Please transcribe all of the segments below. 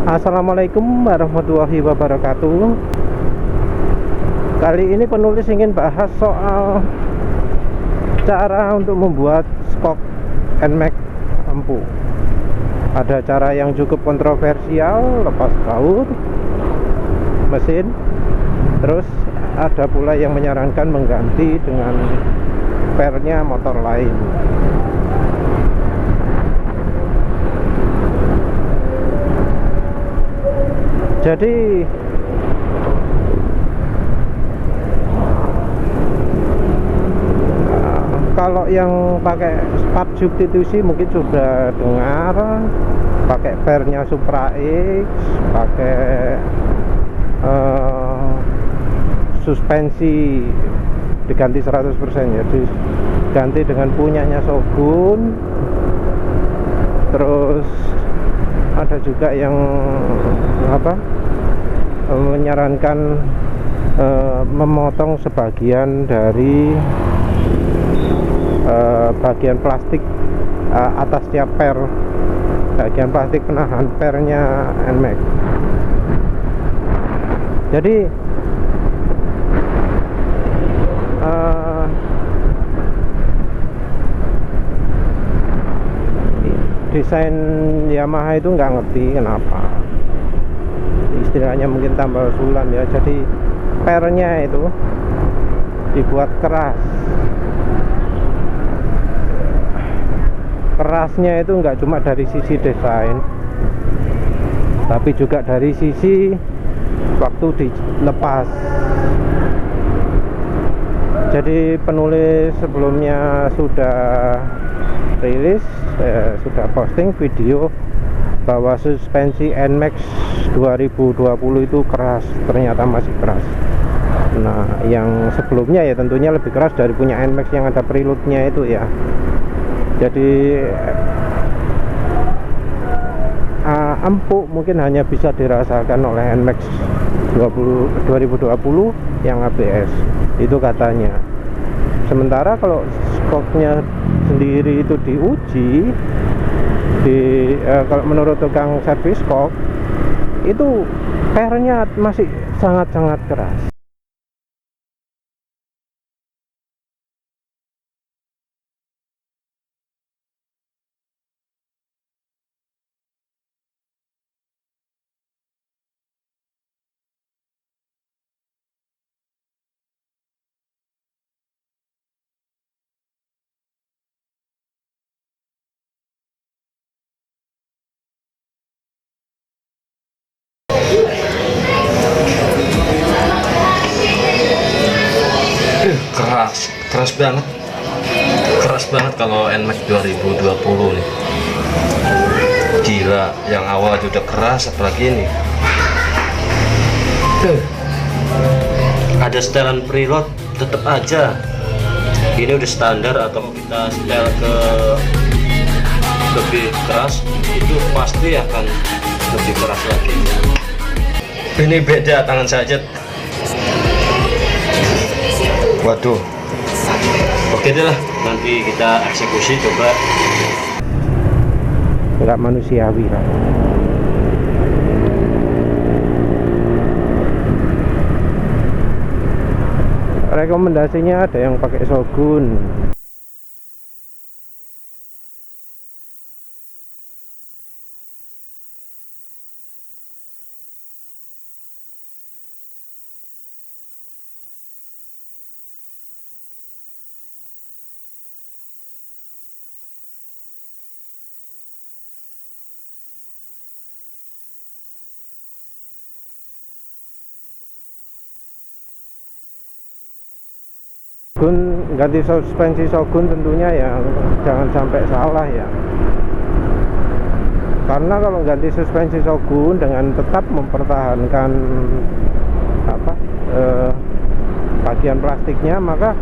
Assalamualaikum warahmatullahi wabarakatuh. Kali ini penulis ingin bahas soal cara untuk membuat skok NMAX lampu. Ada cara yang cukup kontroversial, lepas baut mesin. Terus ada pula yang menyarankan mengganti dengan pernya motor lain. Jadi kalau yang pakai part substitusi mungkin sudah dengar, pakai pernya Supra X, pakai suspensi diganti 100% ya, diganti dengan punyanya Shogun. Terus ada juga yang menyarankan memotong sebagian dari bagian plastik atas tiap per, bagian plastik penahan pernya NMAX. Jadi desain Yamaha itu nggak ngerti kenapa, istilahnya mungkin tambal sulam ya. Jadi pernya itu dibuat keras. Kerasnya itu nggak cuma dari sisi desain, tapi juga dari sisi waktu dilepas. Jadi penulis sebelumnya sudah rilis, sudah posting video bahwa suspensi NMAX 2020 itu keras, ternyata masih keras. Nah, yang sebelumnya ya tentunya lebih keras dari punya NMAX yang ada preloadnya itu ya. Jadi empuk mungkin hanya bisa dirasakan oleh NMAX 2020 yang ABS itu katanya. Sementara kalau skoknya sendiri itu diuji kalau menurut tukang servis skok itu pernya masih sangat-sangat keras. Keras banget kalau NMAX 2020 nih. Gila, yang awal udah keras, apalagi ini. Ada setelan preload tetap aja. Ini udah standar, atau kita setel ke lebih keras itu pasti akan lebih keras lagi. Ini beda tangan saja. Waduh. Oke deh lah, nanti kita eksekusi coba. Nggak manusiawi lah. Rekomendasinya ada yang pakai Shogun. Ganti suspensi Shogun tentunya ya jangan sampai salah ya, karena kalau ganti suspensi Shogun dengan tetap mempertahankan bagian plastiknya, maka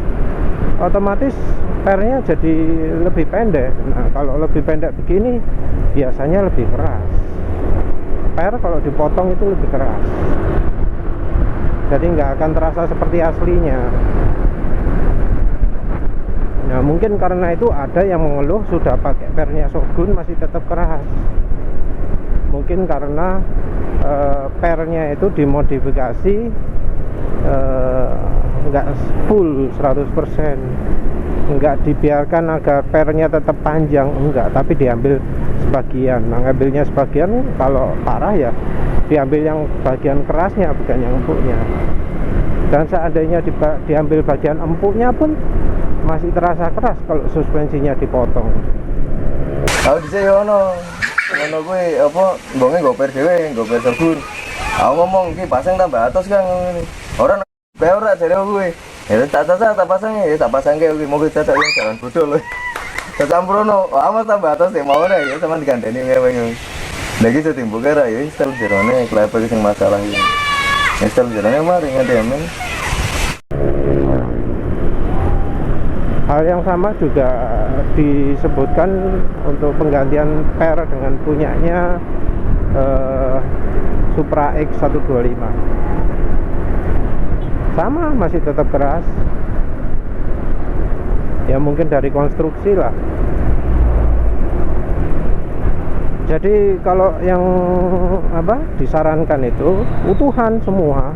otomatis pernya jadi lebih pendek. Nah, kalau lebih pendek begini biasanya lebih keras. Per kalau dipotong itu lebih keras, jadi nggak akan terasa seperti aslinya. Nah, mungkin karena itu ada yang mengeluh sudah pakai pernya Shogun masih tetap keras. Mungkin mungkin karena pernya itu dimodifikasi nggak full 100%, nggak dibiarkan agar pernya tetap panjang, enggak, tapi diambil sebagian. Nah, ngambilnya sebagian kalau parah ya diambil yang bagian kerasnya, bukan yang empuknya. Dan seandainya diambil bagian empuknya pun masih terasa keras kalau suspensinya dipotong. Aku dhisik yo ono gue apa mbonge goper dhewe, goper sabun. Aku ngomong iki pasang tambah atos Kang ngene. Ora ora jare gue. Ya tak pasang ya, tak pasang ke gue mobil cacat yang jalan bodol. Tak campurono, amat tambah atos ya mau ya sama digandeni ngeweng. Lagi setimbuk kira ya install jerone klepe sing masalah iki. Install jerone mari ngedemen. Hal yang sama juga disebutkan untuk penggantian per dengan punyanya Supra X125. Sama, masih tetap keras. Ya mungkin dari konstruksi lah. Jadi kalau yang disarankan itu utuhan semua.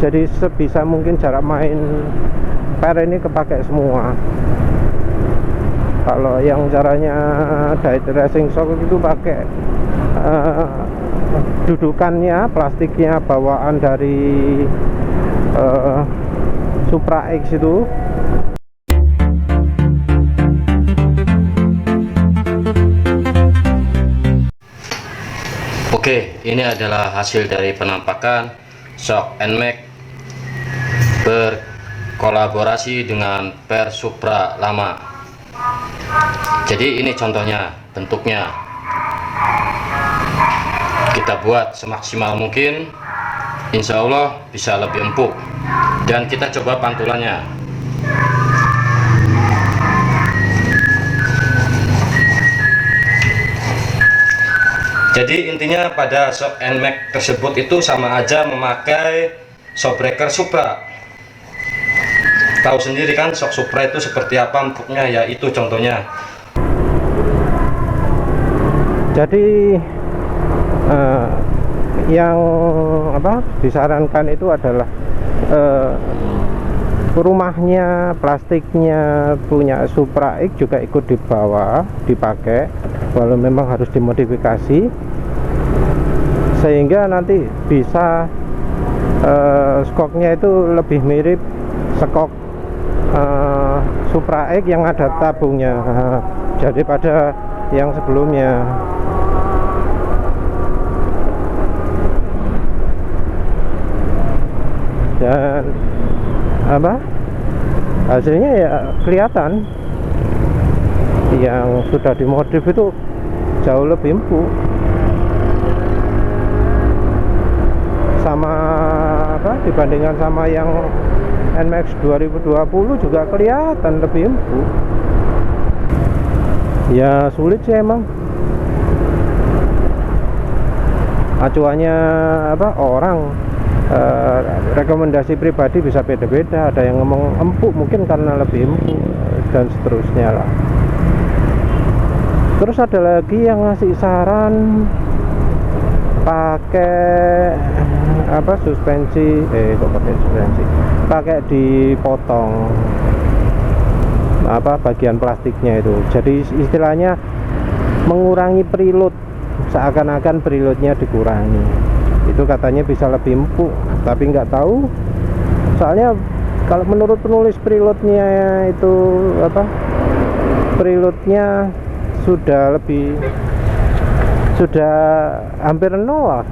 Jadi sebisa mungkin jarak main per ini kepakai semua. Kalau yang caranya diet racing shock itu pakai dudukannya, plastiknya bawaan dari Supra X itu. Oke, ini adalah hasil dari penampakan shock NMAX berkolaborasi dengan per Supra lama. Jadi ini contohnya bentuknya. Kita buat semaksimal mungkin, insya Allah bisa lebih empuk. Dan kita coba pantulannya. Jadi intinya pada shock NMAX tersebut itu sama aja memakai shockbreaker Supra. Tahu sendiri kan shock Supra itu seperti apa empuknya, ya itu contohnya. Jadi yang disarankan itu adalah rumahnya, plastiknya punya Supra X juga ikut dibawa, dipakai, walau memang harus dimodifikasi sehingga nanti bisa skoknya itu lebih mirip skok Supra X yang ada tabungnya daripada yang sebelumnya. Dan hasilnya ya kelihatan, yang sudah dimodif itu jauh lebih empuk, sama dibandingkan sama yang NMAX 2020 juga kelihatan lebih empuk. Ya sulit sih emang, acuannya orang, rekomendasi pribadi bisa beda-beda. Ada yang ngomong empuk mungkin karena lebih empuk dan seterusnya lah. Terus ada lagi yang ngasih saran pakai suspensi, pakai dipotong bagian plastiknya itu. Jadi istilahnya mengurangi preload, seakan-akan preloadnya dikurangi. Itu katanya bisa lebih empuk, tapi nggak tahu. Soalnya kalau menurut penulis preloadnya itu preloadnya sudah hampir nol lah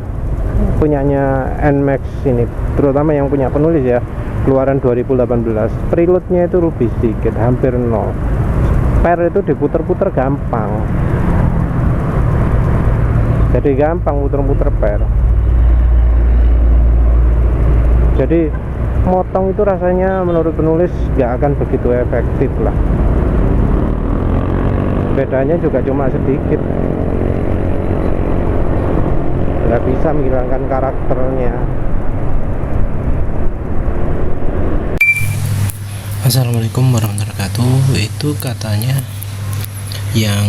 punyanya NMAX ini, terutama yang punya penulis ya, keluaran 2018. Preloadnya itu lebih sedikit, hampir nol. Per itu diputer-puter gampang, jadi gampang muter-muter per. Jadi motong itu rasanya menurut penulis nggak akan begitu efektif lah. Bedanya juga cuma sedikit, nggak bisa menghilangkan karakternya. Assalamualaikum warahmatullahi wabarakatuh. Itu katanya yang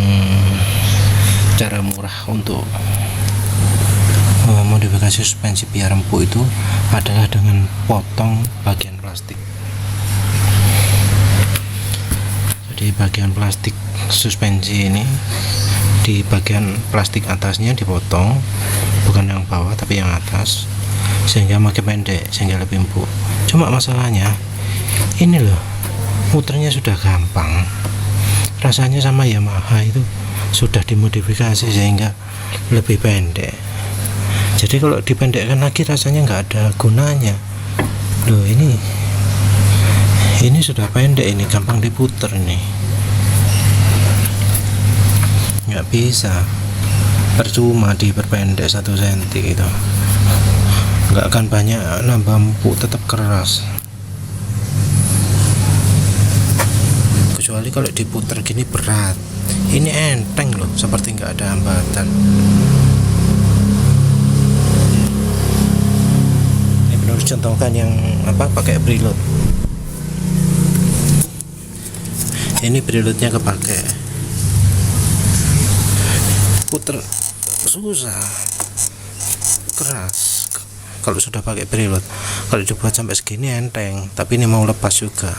cara murah untuk modifikasi suspensi biar empuk itu adalah dengan potong bagian plastik. Jadi bagian plastik suspensi ini, di bagian plastik atasnya dipotong, bukan yang bawah tapi yang atas, sehingga makin pendek, sehingga lebih empuk. Cuma masalahnya ini loh, muternya sudah gampang, rasanya sama Yamaha itu sudah dimodifikasi sehingga lebih pendek. Jadi kalau dipendekkan lagi rasanya nggak ada gunanya loh. Ini sudah pendek, ini gampang diputer nih, nggak bisa, percuma diperpendek 1 cm gitu, nggak akan banyak nambah empuk, tetap keras. Kecuali kalau diputer gini berat, ini enteng loh, seperti nggak ada hambatan. Ini belum dicontohkan yang pakai preload. Ini preloadnya kepake, puter susah, keras kalau sudah pakai preload. Kalau dibuat sampai segini enteng, tapi ini mau lepas juga.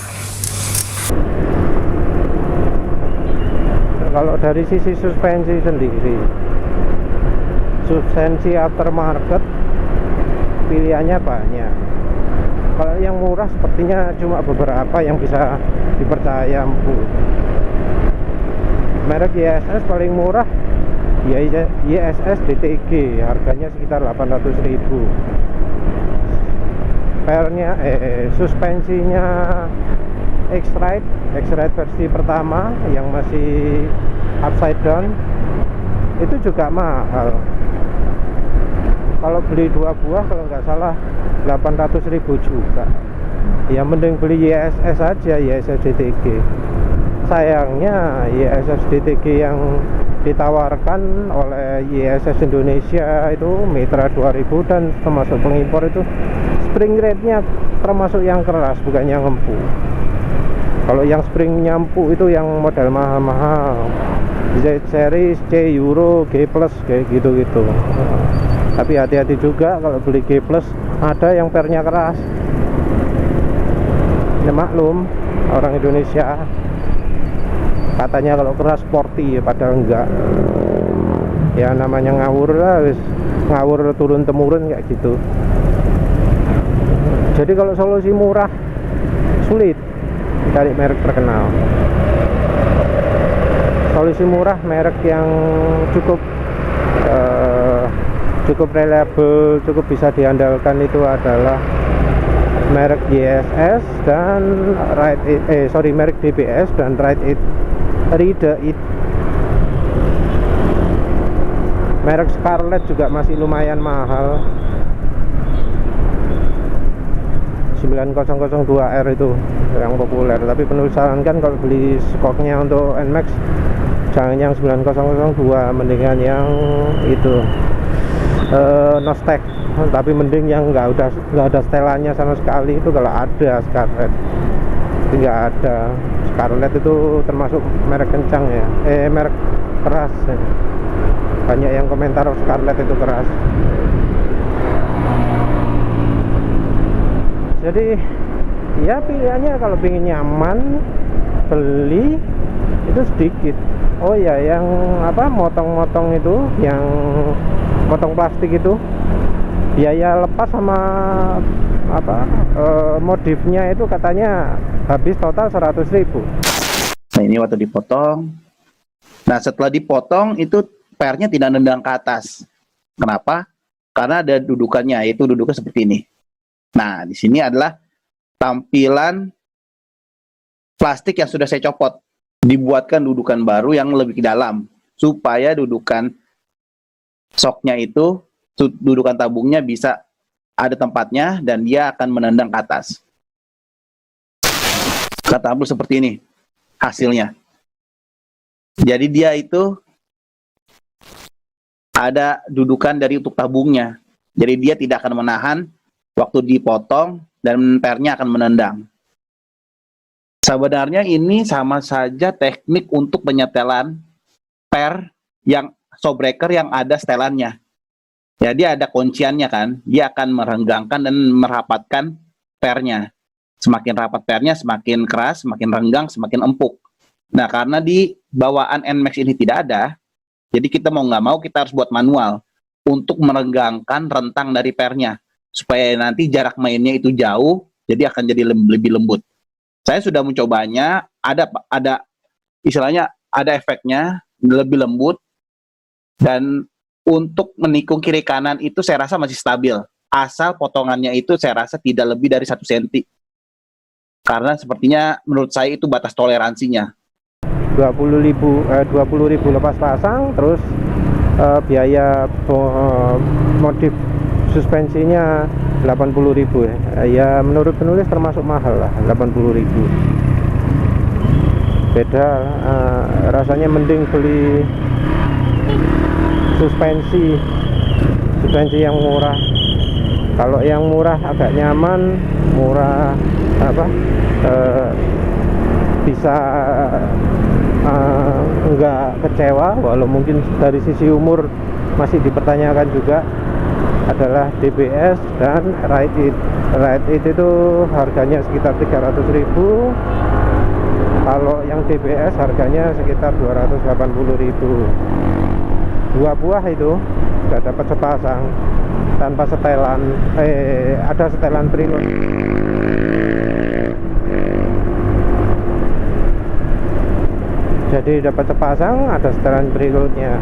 Kalau dari sisi suspensi sendiri, suspensi aftermarket pilihannya banyak. Kalau yang murah sepertinya cuma beberapa yang bisa dipercaya empuk. Merek YSS paling murah ya YSS DTG, harganya sekitar 800.000. Pernya suspensinya X-Ride versi pertama yang masih upside down itu juga mahal. Kalau beli 2 buah kalau nggak salah 800.000 juga. Ya mending beli YSS aja, YSS DTG. Sayangnya YSS DTG yang ditawarkan oleh YSS Indonesia itu Mitra 2000 dan termasuk pengimpor itu spring rate-nya termasuk yang keras, bukan yang empuk. Kalau yang spring nyampu itu yang model mahal-mahal, Z series, C Euro, G plus kayak gitu-gitu. Tapi hati-hati juga kalau beli G plus, ada yang pernya keras. Ya maklum, orang Indonesia katanya kalau keras sporty, padahal enggak. Ya namanya ngawur lah, ngawur turun temurun kayak gitu. Jadi kalau solusi murah sulit cari merek terkenal. Solusi murah, merek yang cukup reliable, cukup bisa diandalkan itu adalah merek YSS dan merek DBS dan Ride It. Merek Scarlett juga masih lumayan mahal, 9002R itu yang populer. Tapi penulisan kan kalau beli skoknya untuk NMAX jangan yang 9002, mendingan yang itu Nostek. Tapi mending yang nggak ada setelannya sama sekali itu kalau ada Scarlett. Nggak ada. Scarlett itu termasuk merek kencang ya, merek keras ya. Banyak yang komentar Scarlett itu keras. Jadi ya pilihannya kalau ingin nyaman beli itu sedikit. Oh ya, yang motong-motong itu, yang motong plastik itu biaya lepas sama modifnya itu katanya habis total 100.000. Nah ini waktu dipotong. Nah setelah dipotong itu pernya tidak nendang ke atas. Kenapa? Karena ada dudukannya, yaitu duduknya seperti ini. Nah di sini adalah tampilan plastik yang sudah saya copot. Dibuatkan dudukan baru yang lebih dalam supaya dudukan shocknya itu, dudukan tabungnya bisa ada tempatnya dan dia akan menendang ke atas. Kata Abdul seperti ini hasilnya. Jadi dia itu ada dudukan dari untuk tabungnya. Jadi dia tidak akan menahan waktu dipotong dan pernya akan menendang. Sebenarnya ini sama saja teknik untuk penyetelan per yang shockbreaker yang ada setelannya. Ya, dia ada kunciannya kan. Dia akan merenggangkan dan merapatkan pernya. Semakin rapat pernya, semakin keras, semakin renggang, semakin empuk. Nah, karena di bawaan NMAX ini tidak ada, jadi kita mau nggak mau kita harus buat manual untuk merenggangkan rentang dari pernya supaya nanti jarak mainnya itu jauh, jadi akan jadi lebih lembut. Saya sudah mencobanya, ada istilahnya ada efeknya lebih lembut, dan untuk menikung kiri kanan itu saya rasa masih stabil. Asal potongannya itu saya rasa tidak lebih dari 1 cm. Karena sepertinya menurut saya itu batas toleransinya. 20.000 lepas pasang, terus biaya modif suspensinya 80.000 ya. Ya menurut penulis termasuk mahal lah, 80.000. Beda, rasanya mending beli suspensi yang murah. Kalau yang murah agak nyaman, murah bisa enggak kecewa, walau mungkin dari sisi umur masih dipertanyakan juga, adalah DBS dan Ride It itu harganya sekitar 300.000. Kalau yang DBS harganya sekitar 280.000. 2 buah itu sudah dapat sepasang tanpa setelan, ada setelan preload. Jadi dapat sepasang, ada setelan preloadnya.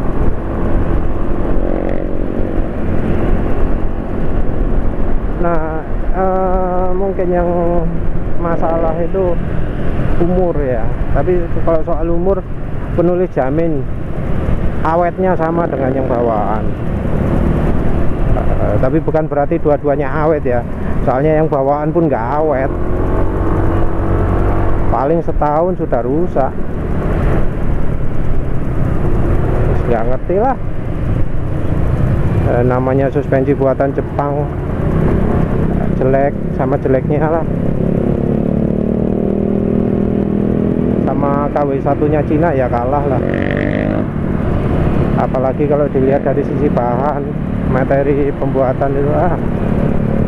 Nah, mungkin yang masalah itu umur ya. Tapi kalau soal umur, penulis jamin awetnya sama dengan yang bawaan. Tapi bukan berarti dua-duanya awet ya. Soalnya yang bawaan pun nggak awet. Paling setahun sudah rusak. Nggak ngerti lah. Namanya suspensi buatan Jepang, jelek sama jeleknya lah. Sama KW1-nya Cina ya kalah lah. Apalagi kalau dilihat dari sisi bahan, materi pembuatan itu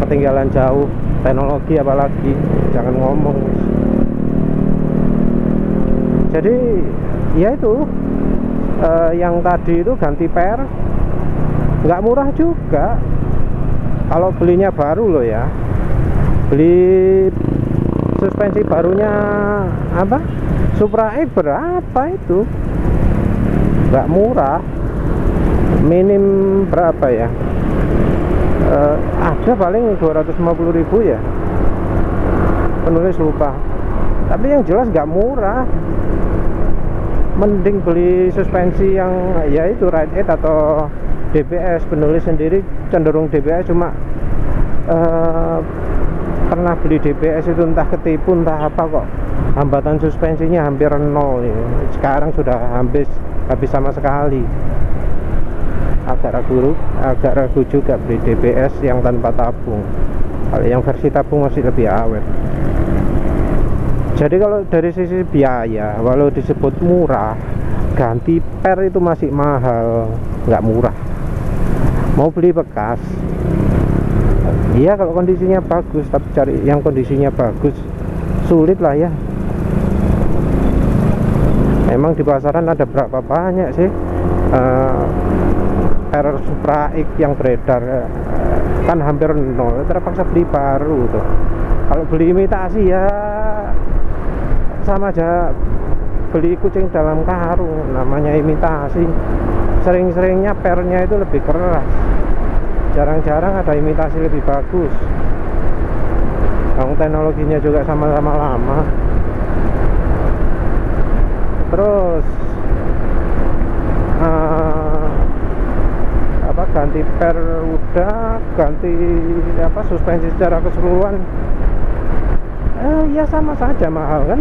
ketinggalan jauh. Teknologi apalagi jangan ngomong. Jadi ya itu, yang tadi itu ganti per nggak murah juga. Kalau belinya baru loh ya, beli suspensi barunya Supra X berapa itu, nggak murah. Minim berapa ya, ada paling 250.000 ya, penulis lupa. Tapi yang jelas nggak murah. Mending beli suspensi yang ya itu Ride It atau DBS. Penulis sendiri cenderung DBS, cuma pernah beli DBS itu entah ketipu entah apa, kok hambatan suspensinya hampir nol ya. Sekarang sudah habis sama sekali. Agak ragu juga beli DBS yang tanpa tabung. Kalau yang versi tabung masih lebih awet. Jadi kalau dari sisi biaya, walau disebut murah, ganti per itu masih mahal, nggak murah. Mau beli bekas, iya kalau kondisinya bagus, tapi cari yang kondisinya bagus sulit lah ya. Emang di pasaran ada berapa banyak sih per Supra X yang beredar, kan hampir nol. Terpaksa beli baru tuh. Kalau beli imitasi ya sama aja beli kucing dalam karung, namanya imitasi. Sering-seringnya pernya itu lebih keras, jarang-jarang ada imitasi lebih bagus. Teknologinya juga sama-sama lama. Terus ganti per udah, ganti suspensi secara keseluruhan ya sama saja mahal kan,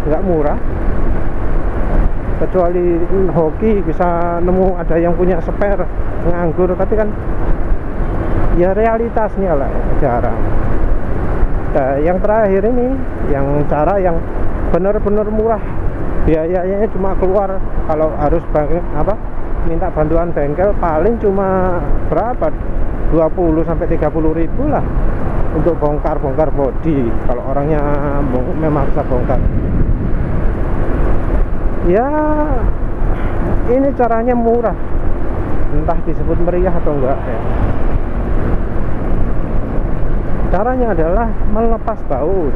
nggak murah. Kecuali hoki bisa nemu ada yang punya spare nganggur, tapi kan ya realitasnya lah jarang. Nah, yang terakhir ini yang cara yang benar-benar murah, biayanya cuma keluar kalau harus minta bantuan bengkel paling cuma berapa, 20 sampai 30 ribu lah untuk bongkar bodi kalau orangnya memaksa bongkar. Ya ini caranya murah, entah disebut meriah atau enggak ya. Caranya adalah melepas baut.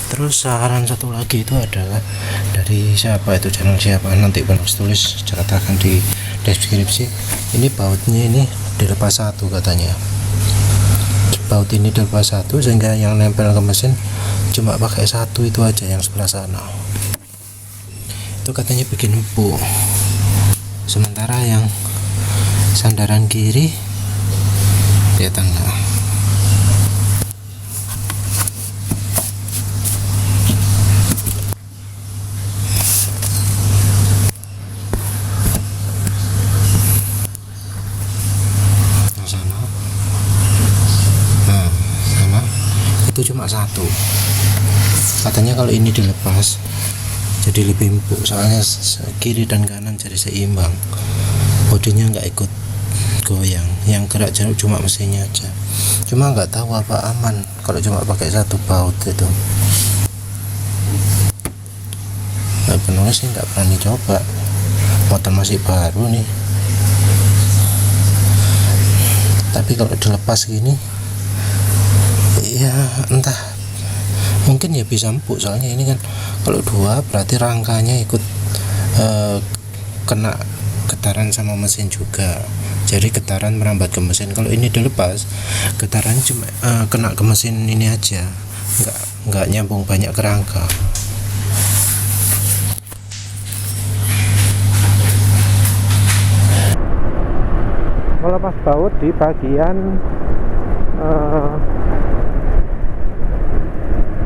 Terus saran satu lagi itu adalah dari siapa, itu channel siapa, nanti penulis tulis ceritakan di deskripsi. Ini bautnya ini dilepas satu katanya. Baut ini dilepas satu sehingga yang nempel ke mesin cuma pakai satu itu aja, yang sebelah sana. Itu katanya bikin empuk. Sementara yang sandaran kiri di tengah. Itu cuma satu. Katanya kalau ini dilepas jadi lebih empuk, soalnya kiri dan kanan jadi seimbang, bodinya nggak ikut goyang, yang gerak cuma mesinnya aja. Cuma nggak tahu apa aman kalau cuma pakai satu baut itu. Nah, penulis sih nggak berani coba, motor masih baru nih. Tapi kalau dilepas gini ya entah, mungkin ya bisa empuk, soalnya ini kan kalau dua berarti rangkanya ikut kena getaran sama mesin juga, jadi getaran merambat ke mesin. Kalau ini dilepas, getarannya cuma kena ke mesin ini aja, nggak nyambung banyak ke rangka. Melepas baut di bagian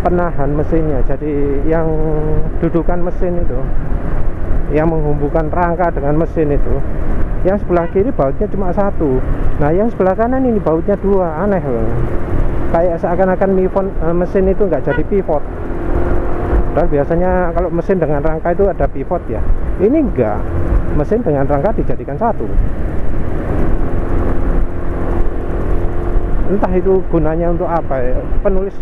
penahan mesinnya, jadi yang dudukan mesin itu, yang menghubungkan rangka dengan mesin itu, yang sebelah kiri bautnya cuma satu, nah yang sebelah kanan ini bautnya dua. Aneh loh, kayak seakan-akan mesin itu nggak jadi pivot. Dan biasanya kalau mesin dengan rangka itu ada pivot ya, ini enggak, mesin dengan rangka dijadikan satu. Entah itu gunanya untuk apa ya, penulis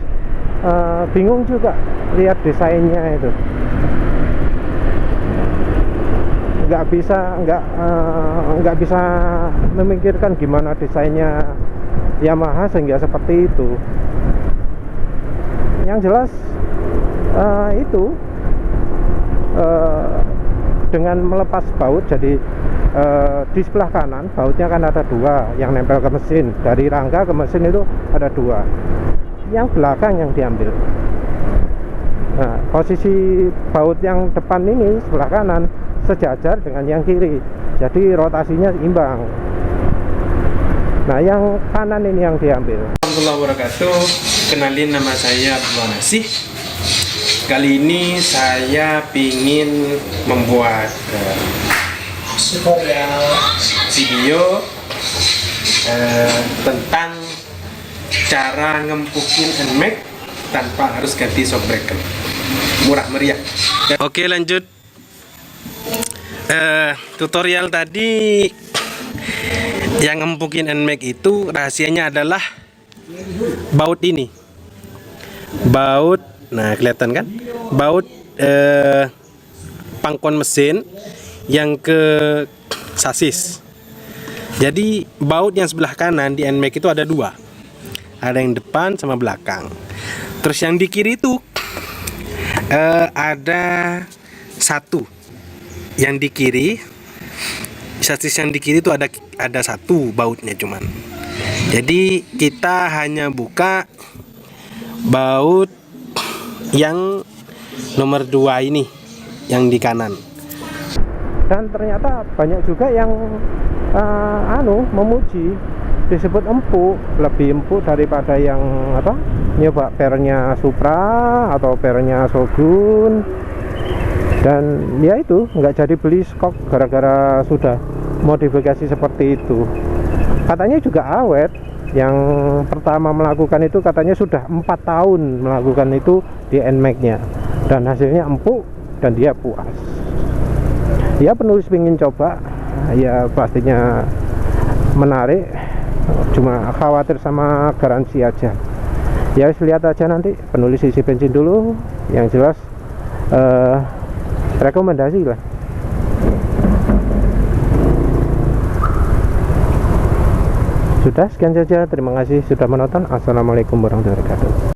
bingung juga lihat desainnya itu. Nggak bisa memikirkan gimana desainnya Yamaha sehingga seperti itu. Yang jelas itu dengan melepas baut, jadi di sebelah kanan bautnya kan ada dua yang nempel ke mesin, dari rangka ke mesin itu ada dua, yang belakang yang diambil. Nah, posisi baut yang depan ini sebelah kanan sejajar dengan yang kiri, jadi rotasinya imbang. Nah, yang kanan ini yang diambil. Warahmatullahi wabarakatuh. Kenalin, nama saya Abdul Nasih. Kali ini saya ingin membuat video tentang cara ngempukin NMAX tanpa harus ganti shock breaker. Murah meriah. Oke, lanjut. Tutorial tadi yang ngempukin NMAX itu rahasianya adalah baut ini. Baut, nah kelihatan kan? Baut pangkon mesin yang ke sasis. Jadi baut yang sebelah kanan di NMAX itu ada dua, ada yang depan sama belakang. Terus yang di kiri itu ada satu. Yang di kiri, sasis yang di kiri itu ada satu bautnya cuman. Jadi kita hanya buka baut yang nomor 2 ini, yang di kanan. Dan ternyata banyak juga yang memuji, disebut empuk, lebih empuk daripada yang nyoba pernya Supra atau pernya Shogun. Dan ya itu nggak jadi beli skok gara-gara sudah modifikasi seperti itu. Katanya juga awet. Yang pertama melakukan itu katanya sudah 4 tahun melakukan itu di NMAX nya, dan hasilnya empuk dan dia puas. ya penulis pengen coba, ya pastinya menarik, cuma khawatir sama garansi aja. Ya lihat aja nanti, penulis isi bensin dulu, yang jelas rekomendasi lah. Sudah, sekian saja, terima kasih sudah menonton. Assalamualaikum warahmatullahi wabarakatuh.